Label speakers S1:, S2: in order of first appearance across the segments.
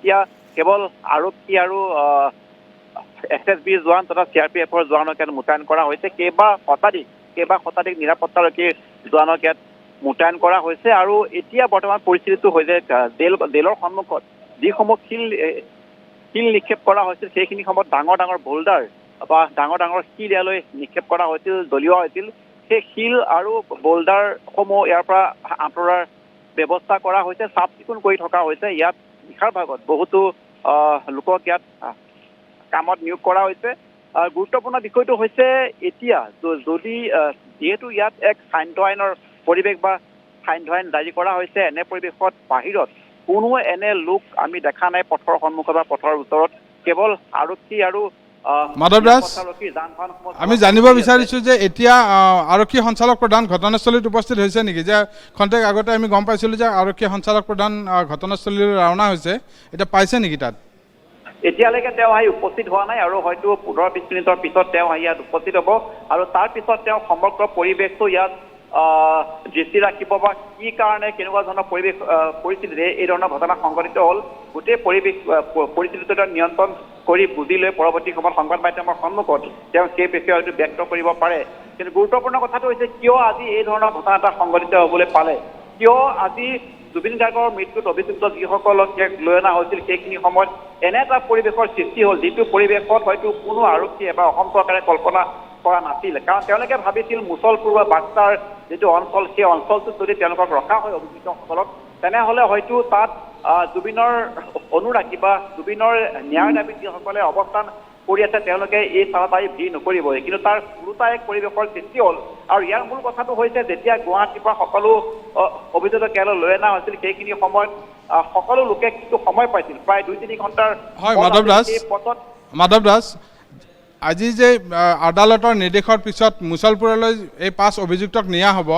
S1: এতিয়া কেৱল আৰক্ষী আৰু SSBৰ জোৱান তথা CRPFৰ জোৱানক ইয়াত মোতায়েন কৰা হৈছে। কেইবা শতাধিক নিৰাপত্তাৰক্ষীৰ জোৱানক ইয়াত মোতায়েন কৰা হৈছে। আৰু এতিয়া বৰ্তমান পৰিস্থিতিটো হৈছে জেলৰ সন্মুখত যিসমূহ শিল নিক্ষেপ কৰা হৈছিল সেইখিনি সময়ত ডাঙৰ বোল্ডাৰ বা ডাঙৰ শিল ইয়ালৈ নিক্ষেপ কৰা হৈছিল, দলিওৱা হৈছিল। সেই শিল আৰু বোল্ডাৰসমূহ ইয়াৰ পৰা আঁতৰাৰ ব্যৱস্থা কৰা হৈছে, চাফ চিকুণ কৰি থকা হৈছে। ইয়াত নিশাৰ ভাগত বহুতো লোকক ইয়াত কামত নিয়োগ কৰা হৈছে। গুৰুত্বপূৰ্ণ বিষয়টো হৈছে এতিয়া যদি যিহেতু ইয়াত এক সান্ধ্য আইনৰ পৰিৱেশ বা সান্ধ্য আইন জাৰি কৰা হৈছে, এনে পৰিৱেশত বাহিৰত কোনো এনে লোক আমি দেখা নাই পথৰ সন্মুখত বা পথৰ ওচৰত। কেৱল আৰক্ষী আৰু
S2: মাধৱ দাস, আমি জানিব বিচাৰিছোঁ যে এতিয়া আৰক্ষী সঞ্চালক প্ৰধান ঘটনাস্থলীত উপস্থিত হৈছে নেকি? যে খন্তেক আগতে আমি গম পাইছিলোঁ যে আৰক্ষী সঞ্চালক প্ৰধান ঘটনাস্থলীলৈ ৰাওনা হৈছে, এতিয়া পাইছে নেকি তাত?
S1: এতিয়ালৈকে তেওঁ আহি উপস্থিত হোৱা নাই আৰু হয়তো 15-20 মিনিটৰ পিছত তেওঁ আহি ইয়াত উপস্থিত হ'ব আৰু তাৰ পিছত তেওঁ সমগ্ৰ পৰিৱেশটো ইয়াত দৃষ্টি ৰাখিব বা কি কাৰণে কেনেকুৱা ধৰণৰ পৰিস্থিতিৰে এই ধৰণৰ ঘটনা সংঘটিত হ'ল গোটেই পৰিস্থিতিটো নিয়ন্ত্ৰণ কৰি বুজি লৈ পৰৱৰ্তী সময়ত সংবাদ মাধ্যমৰ সন্মুখত তেওঁ সেই বিষয়ে হয়তো ব্যক্ত কৰিব পাৰে। কিন্তু গুৰুত্বপূৰ্ণ কথাটো হৈছে কিয় আজি এই ধৰণৰ ঘটনা এটা সংঘটিত হ'বলৈ পালে, কিয় আজি জুবিন গাৰ্গৰ মৃত্যুত অভিযুক্ত যিসকলক লৈ অনা হৈছিল সেইখিনি সময়ত এনে এটা পৰিৱেশৰ সৃষ্টি হ'ল যিটো পৰিৱেশত হয়তো কোনো আৰক্ষীয়ে বা অসম চৰকাৰে কল্পনা কৰা নাছিল। কাৰণ তেওঁলোকে ভাবিছিল মুছলপুৰ বা বাক্সাৰ যিটো অঞ্চল সেই অঞ্চলটোত যদি তেওঁলোকক ৰখা হয় অভিযুক্তসকলক, তেনেহ'লে হয়তো তাত জুবিনৰ অনুৰাগী বা জুবিনৰ ন্যায় দাবীত যিসকলে অৱস্থান কৰি আছে তেওঁলোকে এই স্থানত আহি ভিৰ নকৰিবই। কিন্তু তাৰ ওলোটা এক পৰিৱেশৰ সৃষ্টি হ'ল। আৰু ইয়াৰ মূল কথাটো হৈছে যেতিয়া গুৱাহাটীৰ পৰা সকলো অভিযুক্তক ইয়ালৈ লৈ অনা হৈছিল সেইখিনি সময়ত সকলো লোকে কিছু সময় পাইছিল, প্ৰায় 2-3 ঘণ্টাৰ।
S2: হয় মাধৱ দাস, আজি যে আদালতৰ নিৰ্দেশৰ পিছত মুছলপুৰলৈ এই 5 অভিযুক্তক নিয়া হ'ব,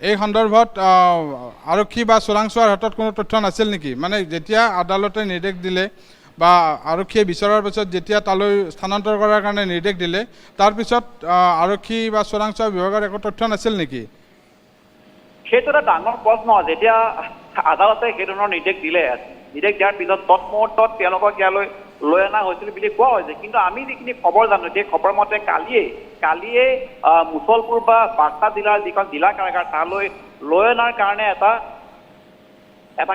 S2: এই সন্দৰ্ভত আৰক্ষী বা চোৰাংচোৱাৰ হাতত কোনো তথ্য নাছিল নেকি? মানে যেতিয়া আদালতে নিৰ্দেশ দিলে বা আৰক্ষীয়ে বিচৰাৰ পিছত যেতিয়া তালৈ স্থানান্তৰ কৰাৰ কাৰণে নিৰ্দেশ দিলে, তাৰপিছত আৰক্ষী বা চোৰাংচোৱা বিভাগৰ একো তথ্য নাছিল নেকি?
S1: সেইটো এটা ডাঙৰ প্ৰশ্ন। যেতিয়া আদালতে সেই ধৰণৰ নিৰ্দেশ দিয়াৰ পিছত তৎমুহূৰ্তত তেওঁলোকক ইয়ালৈ লৈ অনা হৈছিল বুলি কোৱা হৈছে। কিন্তু আমি যিখিনি খবৰ জানো সেই খবৰ মতে কালিয়েই মুছলপুৰ বা বাক্সা জিলাৰ যিখন জিলা কাৰাগাৰ তালৈ লৈ অনাৰ কাৰণে এটা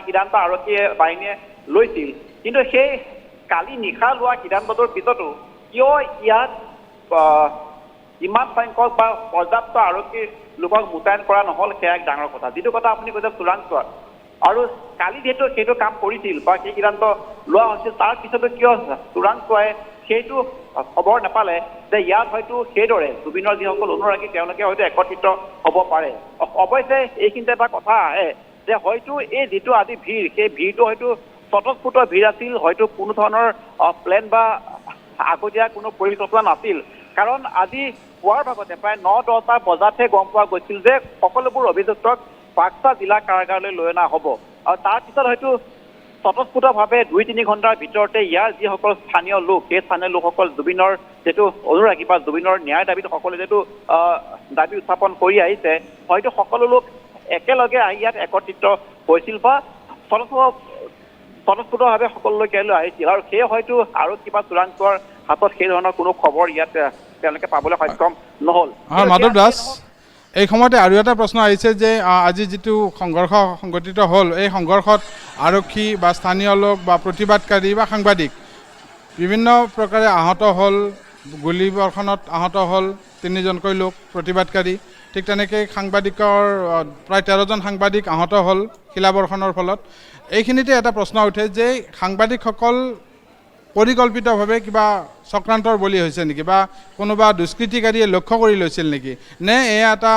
S1: সিদ্ধান্ত আৰক্ষী বাহিনীয়ে লৈছিল। কিন্তু সেই কালি নিশা লোৱা সিদ্ধান্তটোৰ পিছতো কিয় ইয়াত ইমান সংখ্যক বা পৰ্যাপ্ত আৰক্ষীৰ লোকক মোতায়েন কৰা নহ'ল সেয়া এক ডাঙৰ কথা। যিটো কথা আপুনি কৈছে চোৰাংচোৱা, আৰু কালি যিহেতু সেইটো কাম কৰিছিল বা সেই সিদ্ধান্ত লোৱা হৈছিল, তাৰ পিছতো কিয় চোৰাংচোৱাই সেইটো খবৰ নাপালে যে ইয়াত হয়তো সেইদৰে জুবিনৰ যিসকল অনুৰাগী তেওঁলোকে হয়তো একত্ৰিত হ'ব পাৰে। অৱশ্যে এইখিনিতে এটা কথা আহে যে হয়তো এই যিটো আজি ভিৰ, সেই ভিৰটো হয়তো স্বতঃস্ফূৰ্ত ভিৰ আছিল, হয়তো কোনো ধৰণৰ প্লেন বা আগতীয়া কোনো পৰিকল্পনা নাছিল। কাৰণ আজি পুৱাৰ ভাগতে প্ৰায় 9-10টা বজাতহে গম পোৱা গৈছিল যে সকলোবোৰ অভিযুক্তক বাক্সা জিলা কাৰাগাৰলৈ লৈ অনা হ'ব। আৰু তাৰ পিছত হয়তো স্বতঃস্ফূৰ্তভাৱে 2-3 ঘণ্টাৰ ভিতৰতে ইয়াৰ যিসকল স্থানীয় লোক, সেই স্থানীয় লোকসকল জুবিনৰ যিটো অনুৰাগী বা জুবিনৰ ন্যায় দাবীত সকলোৱে যিটো দাবী উত্থাপন কৰি আহিছে, হয়তো সকলো লোক একেলগে আহি ইয়াত একত্ৰিত হৈছিল বা স্বতঃস্ফূৰ্তভাৱে সকলোলৈকে ইয়ালৈ আহিছিল। আৰু সেয়ে হয়তো আৰু কিবা চোৰাংচোৱাৰ হাতত সেই ধৰণৰ কোনো খবৰ ইয়াত তেওঁলোকে পাবলৈ সক্ষম নহ'ল।
S2: মাধৱ দাস, এই সময়তে আৰু এটা প্ৰশ্ন আহিছে যে আজি যিটো সংঘৰ্ষ সংঘটিত হ'ল, এই সংঘৰ্ষত আৰক্ষী বা স্থানীয় লোক বা প্ৰতিবাদকাৰী বা সাংবাদিক বিভিন্ন প্ৰকাৰে আহত হ'ল, গুলীবৰ্ষণত আহত হ'ল 3জনকৈ লোক প্ৰতিবাদকাৰী। ঠিক তেনেকৈ সাংবাদিকৰ প্ৰায় 13জন সাংবাদিক আহত হ'ল শিলাবৰ্ষণৰ ফলত। এইখিনিতে এটা প্ৰশ্ন উঠে যে সাংবাদিকসকল পৰিকল্পিতভাৱে কিবা চক্ৰান্তৰ বলি হৈছে নেকি, বা কোনোবা দুষ্কৃতিকাৰীয়ে লক্ষ্য কৰি লৈছিল নেকি, নে এয়া এটা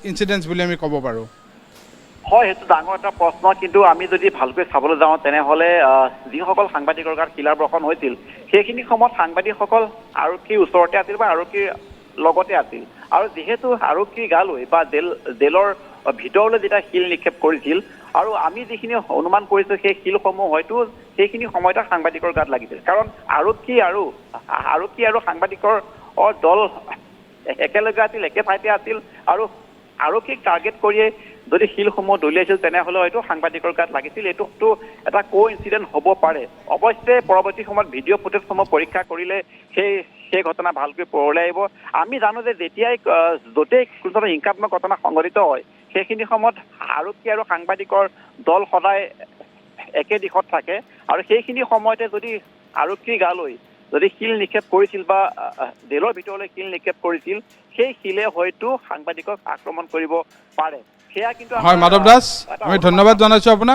S2: ইনচিডেন্স বুলি আমি ক'ব পাৰোঁ?
S1: হয়, সেইটো ডাঙৰ এটা প্ৰশ্ন। কিন্তু আমি যদি ভালকৈ চাবলৈ যাওঁ তেনেহ'লে যিসকল সাংবাদিকৰ গাত শিলাৰ বৰ্ষণ হৈছিল সেইখিনি সময়ত সাংবাদিকসকল আৰক্ষীৰ ওচৰতে আছিল বা আৰক্ষীৰ লগতে আছিল। আৰু যিহেতু আৰক্ষীৰ গালৈ বা জেলৰ ভিতৰলৈ যেতিয়া শিল নিক্ষেপ কৰিছিল, আৰু আমি যিখিনি অনুমান কৰিছোঁ সেই শিলসমূহ হয়তো সেইখিনি সময়তে সাংবাদিকৰ গাত লাগিছিল। কাৰণ আৰক্ষী আৰু সাংবাদিকৰ দল একেলগে আছিল, একে ঠাইতে আছিল, আৰু আৰক্ষীক টাৰ্গেট কৰিয়ে যদি শিলসমূহ দলিয়াইছিল তেনেহ'লে হয়তো সাংবাদিকৰ গাত লাগিছিল। এইটোতো এটা ইনচিডেণ্ট হ'ব পাৰে। অৱশ্যে পৰৱৰ্তী সময়ত ভিডিঅ' ফুটেজসমূহ পৰীক্ষা কৰিলে সেই ঘটনা ভালকৈ পোহৰলৈ আহিব। আমি জানো যে য'তেই কোনো হিংসাত্মক ঘটনা সংঘটিত হয় সেইখিনি সময়ত আৰক্ষী আৰু সাংবাদিকৰ দল সদায় একে দিশত থাকে, আৰু সেইখিনি সময়তে যদি আৰক্ষীৰ গালৈ যদি শিল নিক্ষেপ কৰিছিল বা জেলৰ ভিতৰলৈ শিল নিক্ষেপ কৰিছিল, সেই শিলে হয়তো সাংবাদিকক আক্ৰমণ কৰিব পাৰে। সেয়া কিন্তু
S2: হয় মাধৱ দাস, আমি ধন্যবাদ জনাইছোঁ আপোনাক।